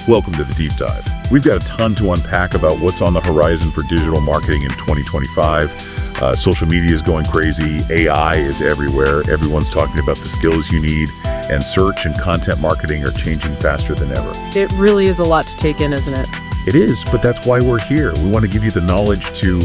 Welcome to the Deep Dive. We've got a ton to unpack about what's on the horizon for digital marketing in 2025. Social media is going crazy. AI is everywhere. Everyone's talking about the skills you need, and search and content marketing are changing faster than ever. It really is a lot to take in, isn't it? It is, but that's why we're here. We want to give you the knowledge to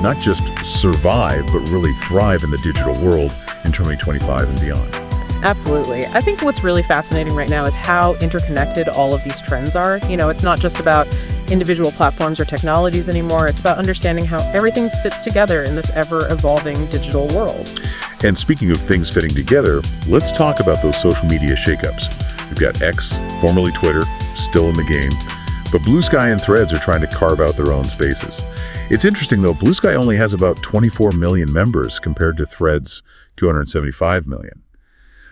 not just survive, but really thrive in the digital world in 2025 and beyond. Absolutely. I think what's really fascinating right now is how interconnected all of these trends are. It's not just about individual platforms or technologies anymore. It's about understanding how everything fits together in this ever-evolving digital world. And speaking of things fitting together, let's talk about those social media shakeups. We've got X, formerly Twitter, still in the game, but Blue Sky and Threads are trying to carve out their own spaces. It's interesting, though, Blue Sky only has about 24 million members compared to Threads' 275 million.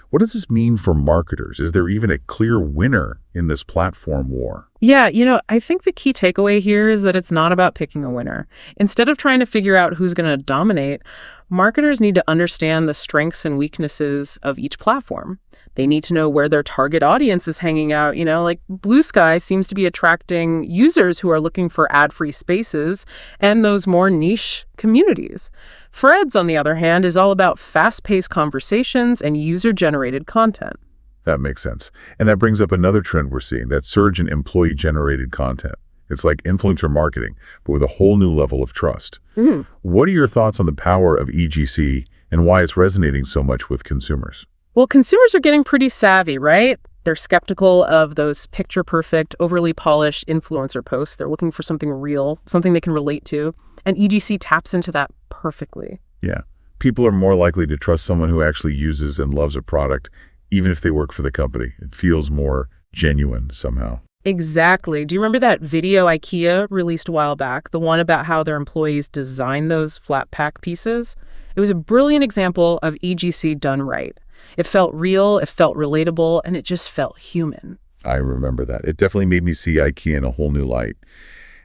What does this mean for marketers? Is there even a clear winner in this platform war? Yeah, I think the key takeaway here is that it's not about picking a winner. Instead of trying to figure out who's going to dominate, marketers need to understand the strengths and weaknesses of each platform. They need to know where their target audience is hanging out. Like Blue Sky seems to be attracting users who are looking for ad-free spaces and those more niche communities. Threads, on the other hand, is all about fast-paced conversations and user-generated content. That makes sense. And that brings up another trend we're seeing, that surge in employee-generated content. It's like influencer marketing, but with a whole new level of trust. What are your thoughts on the power of EGC and why it's resonating so much with consumers? Well, consumers are getting pretty savvy, right? They're skeptical of those picture-perfect, overly polished influencer posts. They're looking for something real, something they can relate to. And EGC taps into that perfectly. Yeah. People are more likely to trust someone who actually uses and loves a product, even if they work for the company. It feels more genuine somehow. Exactly. Do you remember that video IKEA released a while back, the one about how their employees designed those flat pack pieces? It was a brilliant example of EGC done right. It felt real, it felt relatable, and it just felt human. I remember that. It definitely made me see IKEA in a whole new light.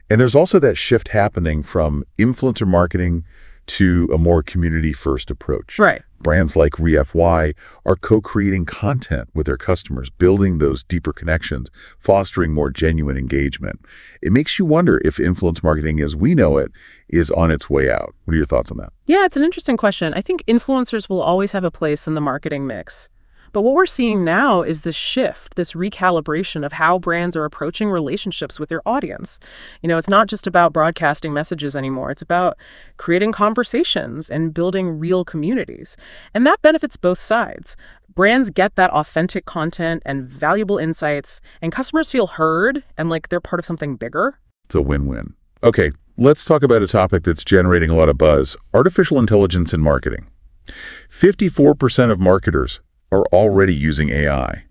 And there's also that shift happening from influencer marketing to a more community-first approach. Right. Brands like ReFY are co-creating content with their customers, building those deeper connections, fostering more genuine engagement. It makes you wonder if influence marketing as we know it is on its way out. What are your thoughts on that? Yeah, it's an interesting question. I think influencers will always have a place in the marketing mix. But what we're seeing now is this shift, this recalibration of how brands are approaching relationships with their audience. It's not just about broadcasting messages anymore. It's about creating conversations and building real communities. And that benefits both sides. Brands get that authentic content and valuable insights, and customers feel heard and like they're part of something bigger. It's a win-win. Okay, let's talk about a topic that's generating a lot of buzz, artificial intelligence in marketing. 54% of marketers are already using AI.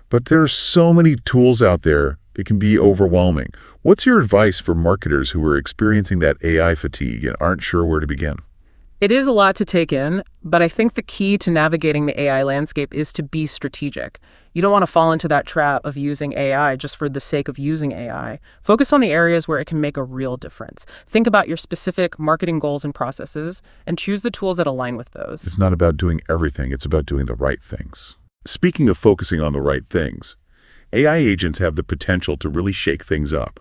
But there are so many tools out there, it can be overwhelming. What's your advice for marketers who are experiencing that AI fatigue and aren't sure where to begin? It is a lot to take in, but I think the key to navigating the AI landscape is to be strategic. You don't want to fall into that trap of using AI just for the sake of using AI. Focus on the areas where it can make a real difference. Think about your specific marketing goals and processes and choose the tools that align with those. It's not about doing everything, it's about doing the right things. Speaking of focusing on the right things, AI agents have the potential to really shake things up.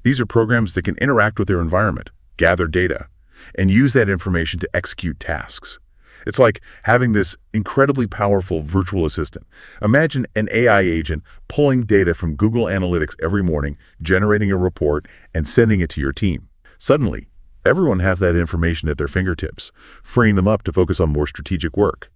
These are programs that can interact with their environment, gather data, and use that information to execute tasks. It's like having this incredibly powerful virtual assistant. Imagine an AI agent pulling data from Google Analytics every morning, generating a report, and sending it to your team. Suddenly, everyone has that information at their fingertips, freeing them up to focus on more strategic work.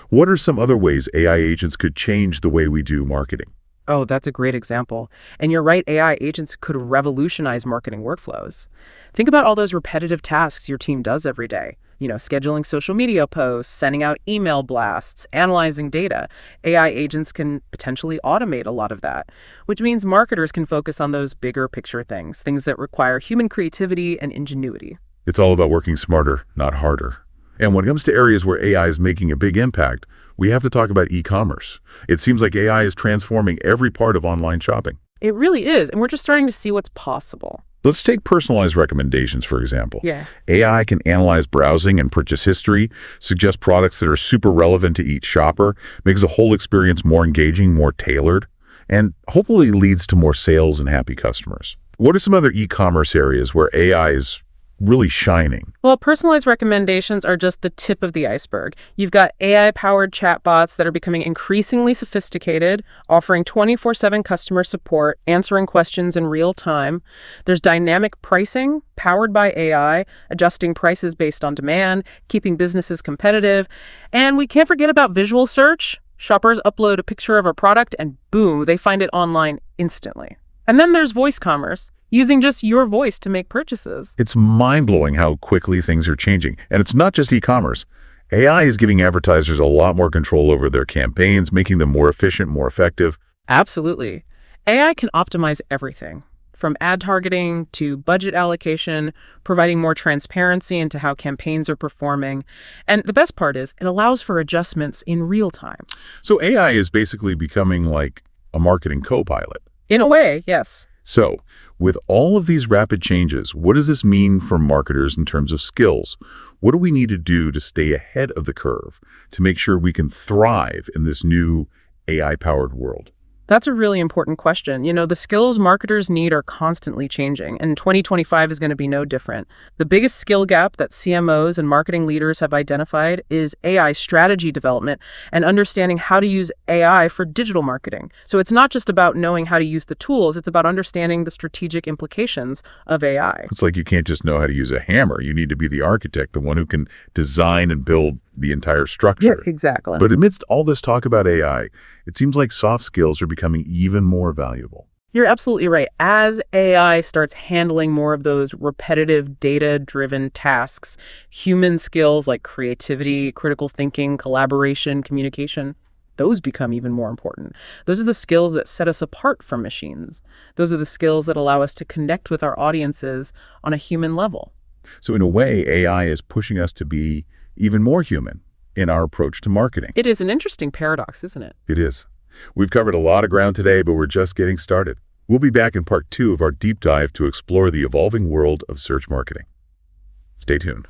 What are some other ways AI agents could change the way we do marketing? Oh, that's a great example. And you're right, AI agents could revolutionize marketing workflows. Think about all those repetitive tasks your team does every day. Scheduling social media posts, sending out email blasts, analyzing data. AI agents can potentially automate a lot of that, which means marketers can focus on those bigger picture things that require human creativity and ingenuity. It's all about working smarter, not harder. And when it comes to areas where AI is making a big impact, we have to talk about e-commerce. It seems like AI is transforming every part of online shopping. It really is, and we're just starting to see what's possible. Let's take personalized recommendations, for example. Yeah. AI can analyze browsing and purchase history, suggest products that are super relevant to each shopper, makes the whole experience more engaging, more tailored. and hopefully leads to more sales and happy customers. What are some other e-commerce areas where AI is really shining? Well, personalized recommendations are just the tip of the iceberg. You've got AI-powered chatbots that are becoming increasingly sophisticated, offering 24/7 customer support, answering questions in real time. There's dynamic pricing, powered by AI, adjusting prices based on demand, keeping businesses competitive. And we can't forget about visual search. Shoppers upload a picture of a product and boom, they find it online instantly. And then there's voice commerce, using just your voice to make purchases. It's mind-blowing how quickly things are changing. And it's not just e-commerce. AI is giving advertisers a lot more control over their campaigns, making them more efficient, more effective. Absolutely. AI can optimize everything, from ad targeting to budget allocation, providing more transparency into how campaigns are performing. And the best part is it allows for adjustments in real time. So AI is basically becoming like a marketing co-pilot. In a way, yes. So, with all of these rapid changes, what does this mean for marketers in terms of skills? What do we need to do to stay ahead of the curve to make sure we can thrive in this new AI-powered world? That's a really important question. The skills marketers need are constantly changing, and 2025 is going to be no different. The biggest skill gap that CMOs and marketing leaders have identified is AI strategy development and understanding how to use AI for digital marketing. So it's not just about knowing how to use the tools, it's about understanding the strategic implications of AI. It's like you can't just know how to use a hammer. You need to be the architect, the one who can design and build the entire structure. Yes, exactly. But amidst all this talk about AI, it seems like soft skills are becoming even more valuable. You're absolutely right. As AI starts handling more of those repetitive, data-driven tasks, human skills like creativity, critical thinking, collaboration, communication, those become even more important. Those are the skills that set us apart from machines. Those are the skills that allow us to connect with our audiences on a human level. So in a way, AI is pushing us to be even more human in our approach to marketing. It is an interesting paradox, isn't it? It is. We've covered a lot of ground today, but we're just getting started. We'll be back in part 2 of our deep dive to explore the evolving world of search marketing. Stay tuned.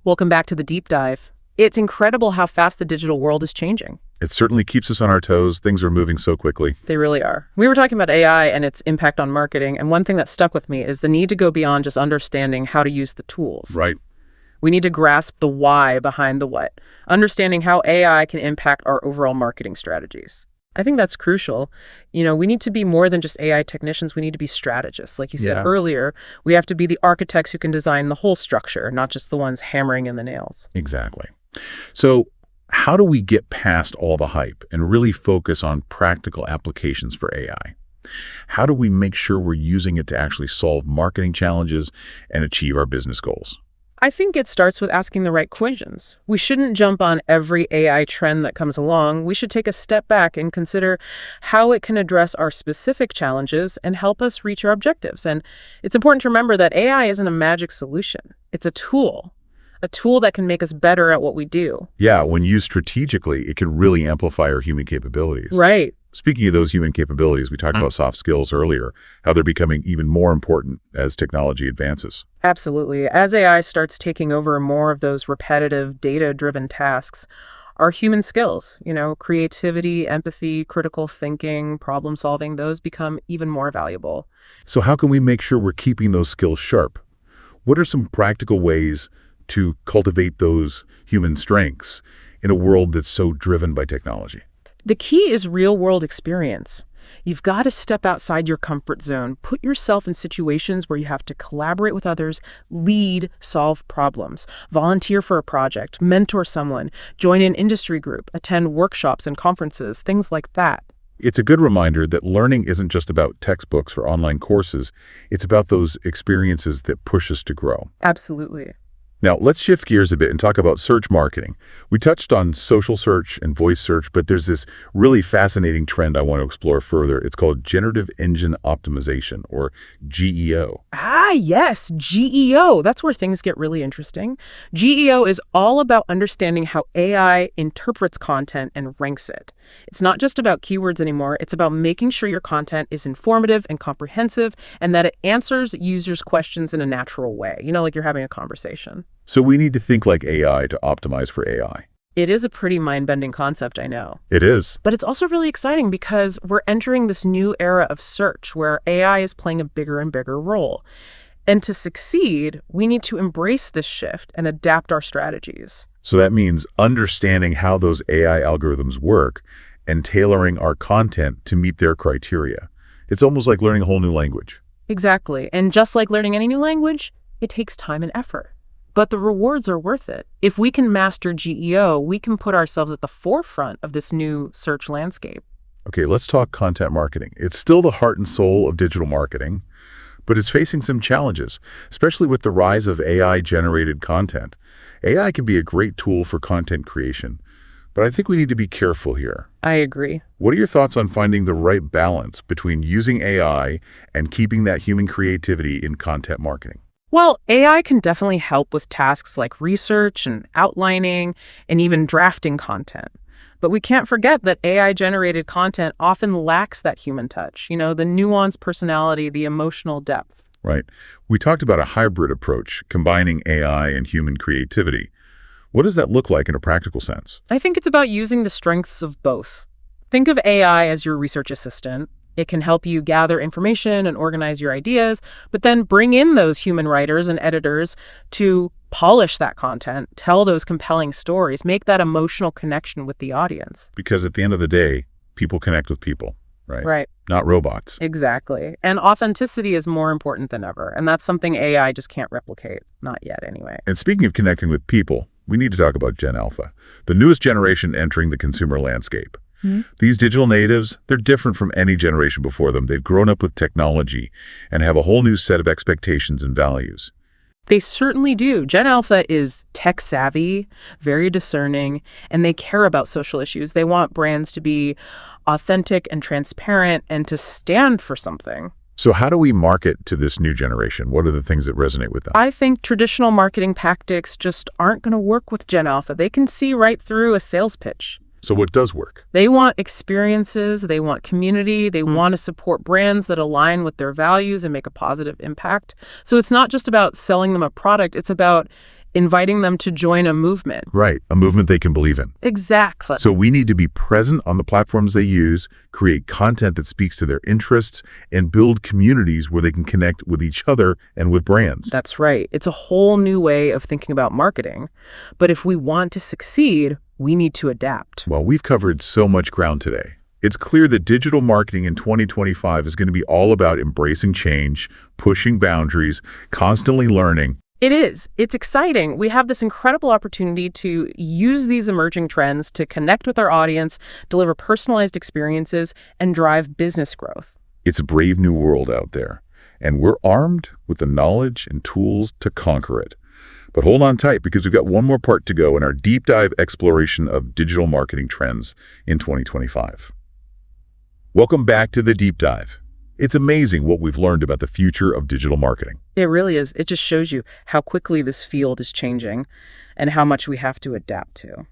Welcome back to the deep dive. It's incredible how fast the digital world is changing. It certainly keeps us on our toes. Things are moving so quickly. They really are. We were talking about AI and its impact on marketing, and one thing that stuck with me is the need to go beyond just understanding how to use the tools. Right. We need to grasp the why behind the what, understanding how AI can impact our overall marketing strategies. I think that's crucial. We need to be more than just AI technicians. We need to be strategists. Like you said earlier, we have to be the architects who can design the whole structure, not just the ones hammering in the nails. Exactly. So how do we get past all the hype and really focus on practical applications for AI? How do we make sure we're using it to actually solve marketing challenges and achieve our business goals? I think it starts with asking the right questions. We shouldn't jump on every AI trend that comes along. We should take a step back and consider how it can address our specific challenges and help us reach our objectives. And it's important to remember that AI isn't a magic solution. It's a tool that can make us better at what we do. Yeah, when used strategically, it can really amplify our human capabilities. Right. Speaking of those human capabilities, we talked about soft skills earlier, how they're becoming even more important as technology advances. Absolutely. As AI starts taking over more of those repetitive, data-driven tasks, our human skills, creativity, empathy, critical thinking, problem solving, those become even more valuable. So how can we make sure we're keeping those skills sharp? What are some practical ways to cultivate those human strengths in a world that's so driven by technology? The key is real-world experience. You've got to step outside your comfort zone, put yourself in situations where you have to collaborate with others, lead, solve problems, volunteer for a project, mentor someone, join an industry group, attend workshops and conferences, things like that. It's a good reminder that learning isn't just about textbooks or online courses. It's about those experiences that push us to grow. Absolutely. Now, let's shift gears a bit and talk about search marketing. We touched on social search and voice search, but there's this really fascinating trend I want to explore further. It's called generative engine optimization, or GEO. Ah, yes, GEO. That's where things get really interesting. GEO is all about understanding how AI interprets content and ranks it. It's not just about keywords anymore. It's about making sure your content is informative and comprehensive and that it answers users' questions in a natural way, like you're having a conversation. So we need to think like AI to optimize for AI. It is a pretty mind-bending concept, I know. It is. But it's also really exciting because we're entering this new era of search where AI is playing a bigger and bigger role. And to succeed, we need to embrace this shift and adapt our strategies. So that means understanding how those AI algorithms work and tailoring our content to meet their criteria. It's almost like learning a whole new language. Exactly. And just like learning any new language, it takes time and effort. But the rewards are worth it. If we can master GEO, we can put ourselves at the forefront of this new search landscape. Okay, let's talk content marketing. It's still the heart and soul of digital marketing, but it's facing some challenges, especially with the rise of AI-generated content. AI can be a great tool for content creation, but I think we need to be careful here. I agree. What are your thoughts on finding the right balance between using AI and keeping that human creativity in content marketing? Well, AI can definitely help with tasks like research and outlining and even drafting content. But we can't forget that AI-generated content often lacks that human touch, the nuanced personality, the emotional depth. Right. We talked about a hybrid approach, combining AI and human creativity. What does that look like in a practical sense? I think it's about using the strengths of both. Think of AI as your research assistant. It can help you gather information and organize your ideas, but then bring in those human writers and editors to polish that content, tell those compelling stories, make that emotional connection with the audience. Because at the end of the day, people connect with people, right? Right. Not robots. Exactly. And authenticity is more important than ever. And that's something AI just can't replicate. Not yet, anyway. And speaking of connecting with people, we need to talk about Gen Alpha, the newest generation entering the consumer landscape. These digital natives, they're different from any generation before them. They've grown up with technology and have a whole new set of expectations and values. They certainly do. Gen Alpha is tech savvy, very discerning, and they care about social issues. They want brands to be authentic and transparent and to stand for something. So how do we market to this new generation? What are the things that resonate with them? I think traditional marketing tactics just aren't going to work with Gen Alpha. They can see right through a sales pitch. So what does work? They want experiences, they want community, they want to support brands that align with their values and make a positive impact. So it's not just about selling them a product, it's about inviting them to join a movement. Right, a movement they can believe in. Exactly. So we need to be present on the platforms they use, create content that speaks to their interests, and build communities where they can connect with each other and with brands. That's right. It's a whole new way of thinking about marketing. But if we want to succeed, we need to adapt. Well, we've covered so much ground today. It's clear that digital marketing in 2025 is going to be all about embracing change, pushing boundaries, constantly learning. It is. It's exciting. We have this incredible opportunity to use these emerging trends to connect with our audience, deliver personalized experiences, and drive business growth. It's a brave new world out there, and we're armed with the knowledge and tools to conquer it. But hold on tight, because we've got one more part to go in our deep dive exploration of digital marketing trends in 2025. Welcome back to the Deep Dive. It's amazing what we've learned about the future of digital marketing. It really is. It just shows you how quickly this field is changing and how much we have to adapt to.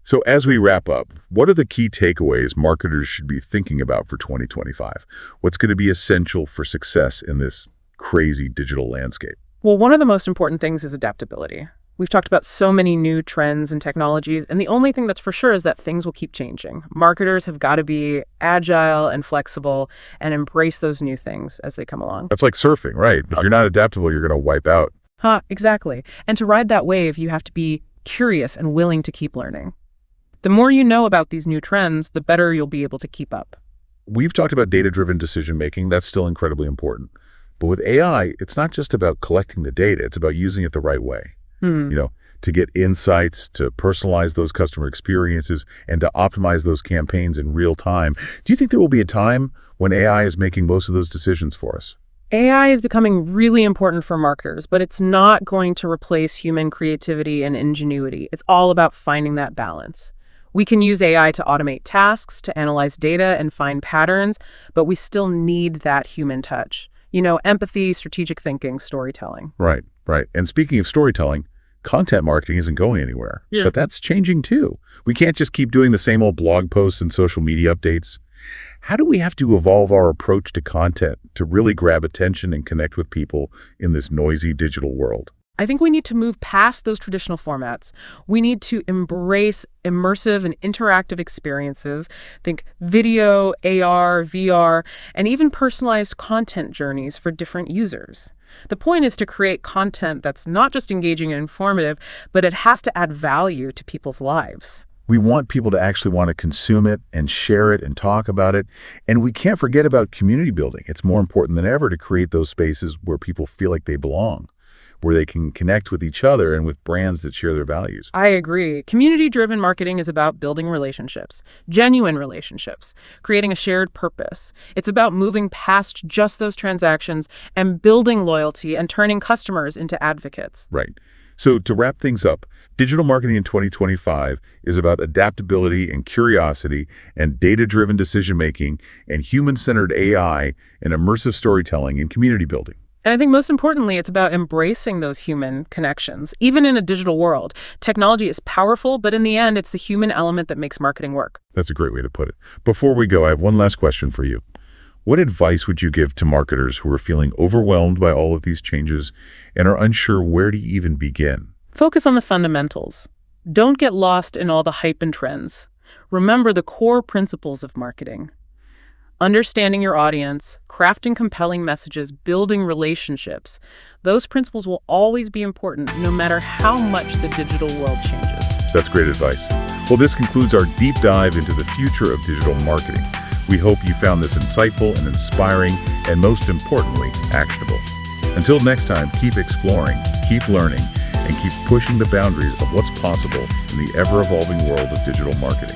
So as we wrap up, what are the key takeaways marketers should be thinking about for 2025? What's going to be essential for success in this crazy digital landscape? Well, one of the most important things is adaptability. We've talked about so many new trends and technologies, and the only thing that's for sure is that things will keep changing. Marketers have got to be agile and flexible and embrace those new things as they come along. That's like surfing, right? If you're not adaptable, you're going to wipe out. Exactly. And to ride that wave, you have to be curious and willing to keep learning. The more you know about these new trends, the better you'll be able to keep up. We've talked about data-driven decision-making. That's still incredibly important. But with AI, it's not just about collecting the data. It's about using it the right way. To get insights, to personalize those customer experiences, and to optimize those campaigns in real time. Do you think there will be a time when AI is making most of those decisions for us? AI is becoming really important for marketers, but it's not going to replace human creativity and ingenuity. It's all about finding that balance. We can use AI to automate tasks, to analyze data and find patterns, but we still need that human touch. Empathy, strategic thinking, storytelling. Right. And speaking of storytelling, content marketing isn't going anywhere. Yeah. But that's changing too. We can't just keep doing the same old blog posts and social media updates. How do we have to evolve our approach to content to really grab attention and connect with people in this noisy digital world? I think we need to move past those traditional formats. We need to embrace immersive and interactive experiences. Think video, AR, VR, and even personalized content journeys for different users. The point is to create content that's not just engaging and informative, but it has to add value to people's lives. We want people to actually want to consume it and share it and talk about it. And we can't forget about community building. It's more important than ever to create those spaces where people feel like they belong, where they can connect with each other and with brands that share their values. I agree. Community-driven marketing is about building relationships, genuine relationships, creating a shared purpose. It's about moving past just those transactions and building loyalty and turning customers into advocates. Right. So to wrap things up, digital marketing in 2025 is about adaptability and curiosity and data-driven decision-making and human-centered AI and immersive storytelling and community building. And I think most importantly, it's about embracing those human connections. Even in a digital world, technology is powerful, but in the end, it's the human element that makes marketing work. That's a great way to put it. Before we go, I have one last question for you. What advice would you give to marketers who are feeling overwhelmed by all of these changes and are unsure where to even begin? Focus on the fundamentals. Don't get lost in all the hype and trends. Remember the core principles of marketing. Understanding your audience, crafting compelling messages, building relationships. Those principles will always be important, no matter how much the digital world changes. That's great advice. Well, this concludes our deep dive into the future of digital marketing. We hope you found this insightful and inspiring, and most importantly, actionable. Until next time, keep exploring, keep learning, and keep pushing the boundaries of what's possible in the ever-evolving world of digital marketing.